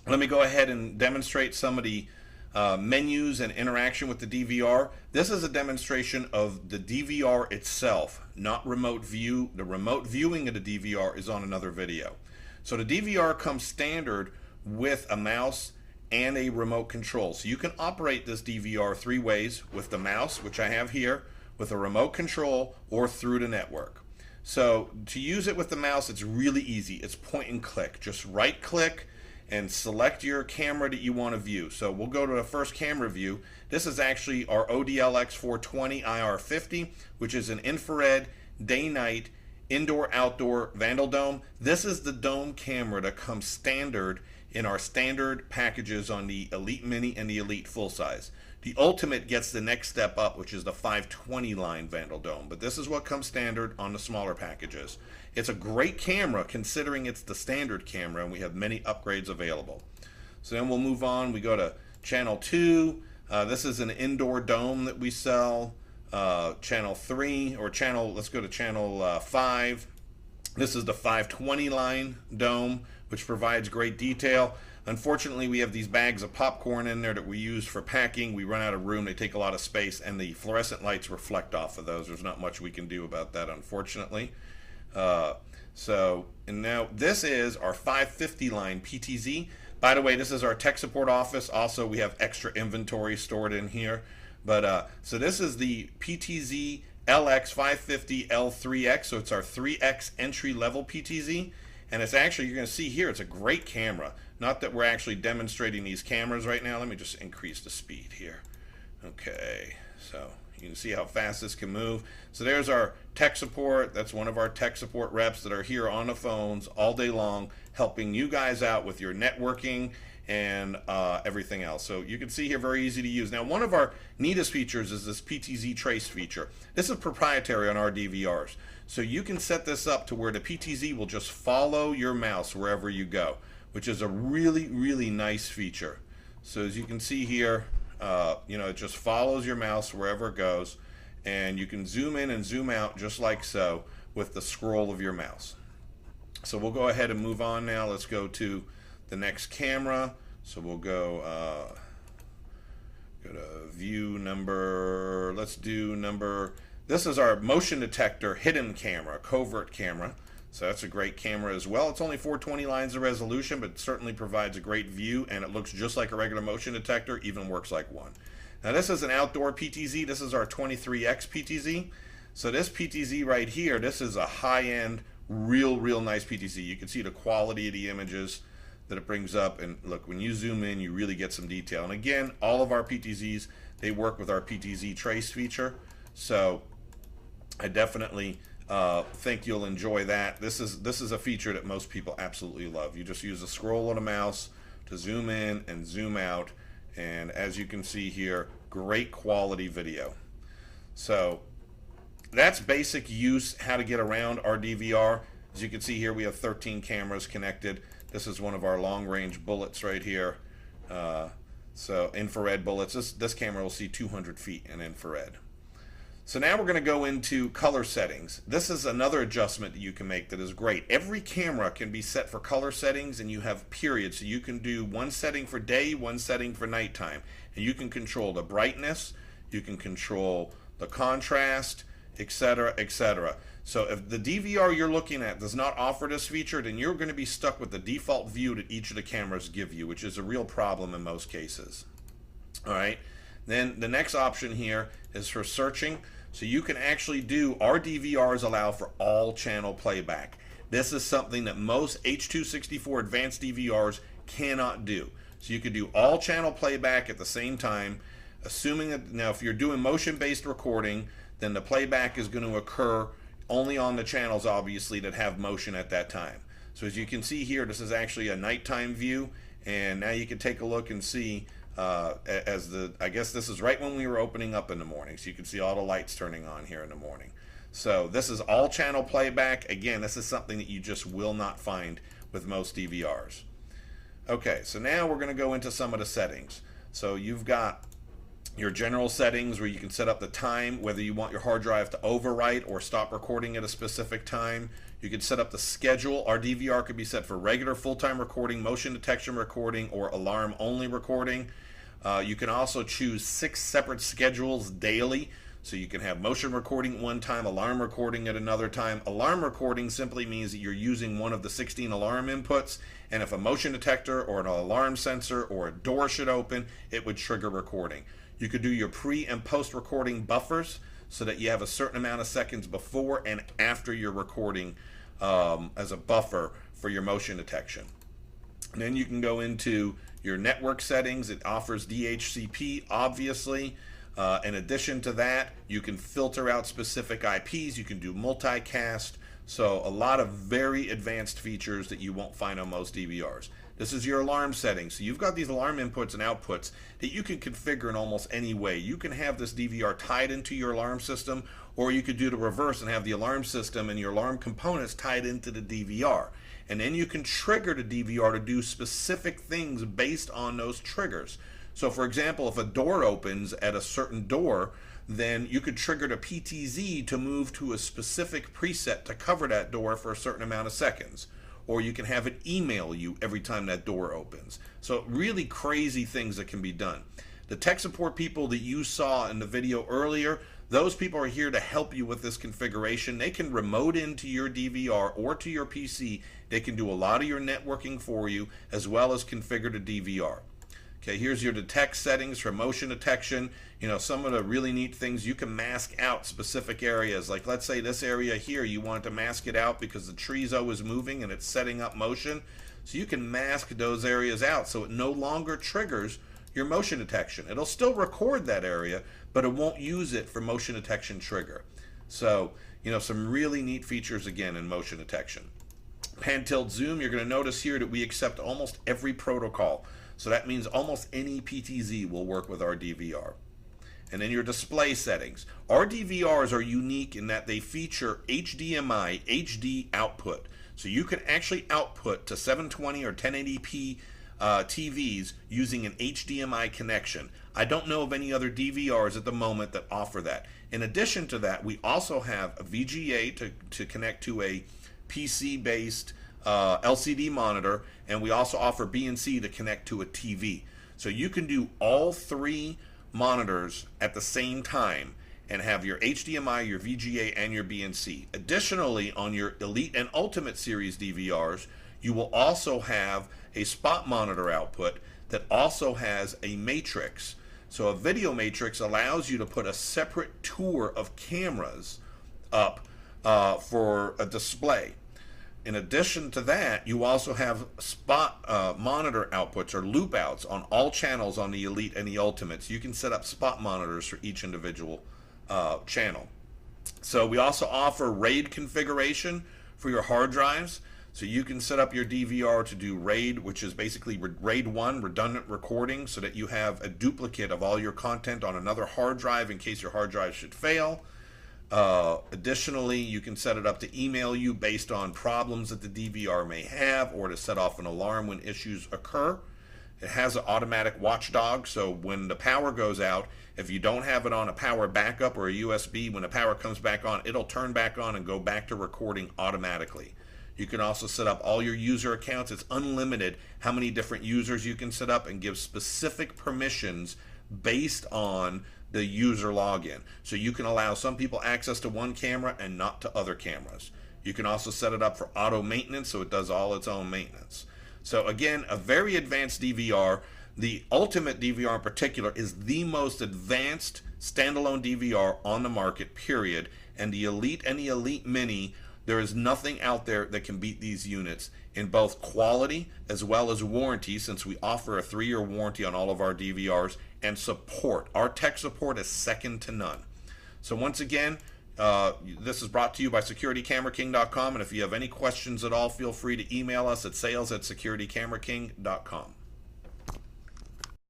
Let me go ahead and demonstrate some of the menus and interaction with the DVR. This is a demonstration of the DVR itself, not remote view. The remote viewing of the DVR is on another video. So the DVR comes standard with a mouse and a remote control. So you can operate this DVR three ways: with the mouse, which I have here, with a remote control, or through the network. So to use it with the mouse, it's really easy. It's point and click. Just right click and select your camera that you want to view. So we'll go to the first camera view. This is actually our ODLX 420 IR50, which is an infrared day-night indoor-outdoor Vandal dome. This is the dome camera that comes standard in our standard packages on the Elite Mini and the Elite Full Size. The Ultimate gets the next step up, which is the 520 line Vandal dome, but this is what comes standard on the smaller packages. It's a great camera considering it's the standard camera, and we have many upgrades available. So then we'll move on. We go to channel 2. This is an indoor dome that we sell. Channel 3, or channel, let's go to channel 5. This is the 520 line dome, which provides great detail. Unfortunately, we have these bags of popcorn in there that we use for packing. We run out of room, they take a lot of space, and the fluorescent lights reflect off of those. There's not much we can do about that, unfortunately. And now this is our 550 line PTZ. By the way, this is our tech support office. Also, we have extra inventory stored in here. But so this is the Ptz Lx 550 L3X. So it's our 3X entry level PTZ. And it's actually, you're going to see here, it's a great camera. Not that we're actually demonstrating these cameras right now. Let me just increase the speed here. Okay, so you can see how fast this can move. So there's our tech support. That's one of our tech support reps that are here on the phones all day long, helping you guys out with your networking and everything else. So you can see here, very easy to use. Now, one of our neatest features is this Ptz Trace feature. This is proprietary on our DVRs. So you can set this up to where the Ptz will just follow your mouse wherever you go, which is a really, really nice feature. So as you can see here, it just follows your mouse wherever it goes, and you can zoom in and zoom out just like so with the scroll of your mouse. So we'll go ahead and move on now. Let's go to the next camera. So we'll go to view number, let's do number, this is our motion detector hidden camera, covert camera. So that's a great camera as well. It's only 420 lines of resolution, but it certainly provides a great view, and it looks just like a regular motion detector, even works like one. Now this is an outdoor PTZ. This is our 23X PTZ. So this PTZ right here, this is a high-end, real nice PTZ. You can see the quality of the images that it brings up, and look, when you zoom in, you really get some detail. And again, all of our PTZs, they work with our Ptz Trace feature. So I definitely think you'll enjoy that. This is a feature that most people absolutely love. You just use the scroll on a mouse to zoom in and zoom out, and as you can see here, great quality video. So that's basic use, how to get around our DVR. As you can see here, we have 13 cameras connected. This is one of our long-range bullets right here. So infrared bullets. This camera will see 200 feet in infrared. So now we're going to go into color settings. This is another adjustment that you can make that is great. Every camera can be set for color settings, and you have periods. So you can do one setting for day, one setting for nighttime. And you can control the brightness, you can control the contrast, etc., etc. So if the DVR you're looking at does not offer this feature, then you're going to be stuck with the default view that each of the cameras give you, which is a real problem in most cases. All right. Then the next option here is for searching. So you can actually do, our DVRs allow for all channel playback. This is something that most H.264 advanced DVRs cannot do. So you can do all channel playback at the same time, assuming that, now if you're doing motion-based recording, then the playback is going to occur only on the channels, obviously, that have motion at that time. So as you can see here, this is actually a nighttime view, and now you can take a look and see I guess this is right when we were opening up in the morning, so you can see all the lights turning on here in the morning. So this is all channel playback. Again, this is something that you just will not find with most DVRs. Okay, so now we're going to go into some of the settings. So you've got your general settings where you can set up the time, whether you want your hard drive to overwrite or stop recording at a specific time. You can set up the schedule. Our DVR could be set for regular full-time recording, motion detection recording, or alarm-only recording. You can also choose 6 separate schedules daily. So you can have motion recording at one time, alarm recording at another time. Alarm recording simply means that you're using one of the 16 alarm inputs, and if a motion detector or an alarm sensor or a door should open, it would trigger recording. You could do your pre and post recording buffers so that you have a certain amount of seconds before and after your recording as a buffer for your motion detection. And then you can go into your network settings. It offers DHCP, obviously. In addition to that, you can filter out specific IPs. You can do multicast. So a lot of very advanced features that you won't find on most DVRs. This is your alarm settings. So you've got these alarm inputs and outputs that you can configure in almost any way. You can have this DVR tied into your alarm system, or you could do the reverse and have the alarm system and your alarm components tied into the DVR. And then you can trigger the DVR to do specific things based on those triggers. So for example, if a door opens at a certain door, then you could trigger the PTZ to move to a specific preset to cover that door for a certain amount of seconds. Or you can have it email you every time that door opens. So really crazy things that can be done. The tech support people that you saw in the video earlier, those people are here to help you with this configuration. They can remote into your DVR or to your PC. They can do a lot of your networking for you, as well as configure the DVR. Okay, here's your detect settings for motion detection. You know, some of the really neat things, you can mask out specific areas. Like let's say this area here, you want to mask it out because the Trezo is moving and it's setting up motion. So you can mask those areas out so it no longer triggers your motion detection. It'll still record that area, but it won't use it for motion detection trigger. So, you know, some really neat features again in motion detection. Pan-tilt zoom, you're going to notice here that we accept almost every protocol. So that means almost any PTZ will work with our DVR. And then your display settings. Our DVRs are unique in that they feature HDMI HD output. So you can actually output to 720 or 1080p TVs using an HDMI connection. I don't know of any other DVRs at the moment that offer that. In addition to that, we also have a VGA to connect to a PC-based LCD monitor, and we also offer BNC to connect to a TV. So you can do all 3 monitors at the same time and have your HDMI, your VGA, and your BNC. Additionally, on your Elite and Ultimate Series DVRs, you will also have a spot monitor output that also has a matrix. So a video matrix allows you to put a separate tour of cameras up for a display. In addition to that, you also have spot monitor outputs or loop outs on all channels on the Elite and the Ultimate. So you can set up spot monitors for each individual channel. So we also offer RAID configuration for your hard drives. So you can set up your DVR to do RAID, which is basically RAID 1, redundant recording, so that you have a duplicate of all your content on another hard drive in case your hard drive should fail. Additionally, you can set it up to email you based on problems that the DVR may have, or to set off an alarm when issues occur. It has an automatic watchdog, so when the power goes out, if you don't have it on a power backup or a USB, when the power comes back on, it'll turn back on and go back to recording automatically. You can also set up all your user accounts. It's unlimited how many different users you can set up, and give specific permissions based on the user login. So you can allow some people access to one camera and not to other cameras. You can also set it up for auto maintenance, so it does all its own maintenance. So again, a very advanced DVR. The Ultimate DVR in particular is the most advanced standalone DVR on the market, period. And the Elite and the Elite Mini, there is nothing out there that can beat these units in both quality as well as warranty, since we offer a 3-year warranty on all of our DVRs, and support. Our tech support is second to none. So once again, this is brought to you by SecurityCameraKing.com, and if you have any questions at all, feel free to email us at sales@SecurityCameraKing.com.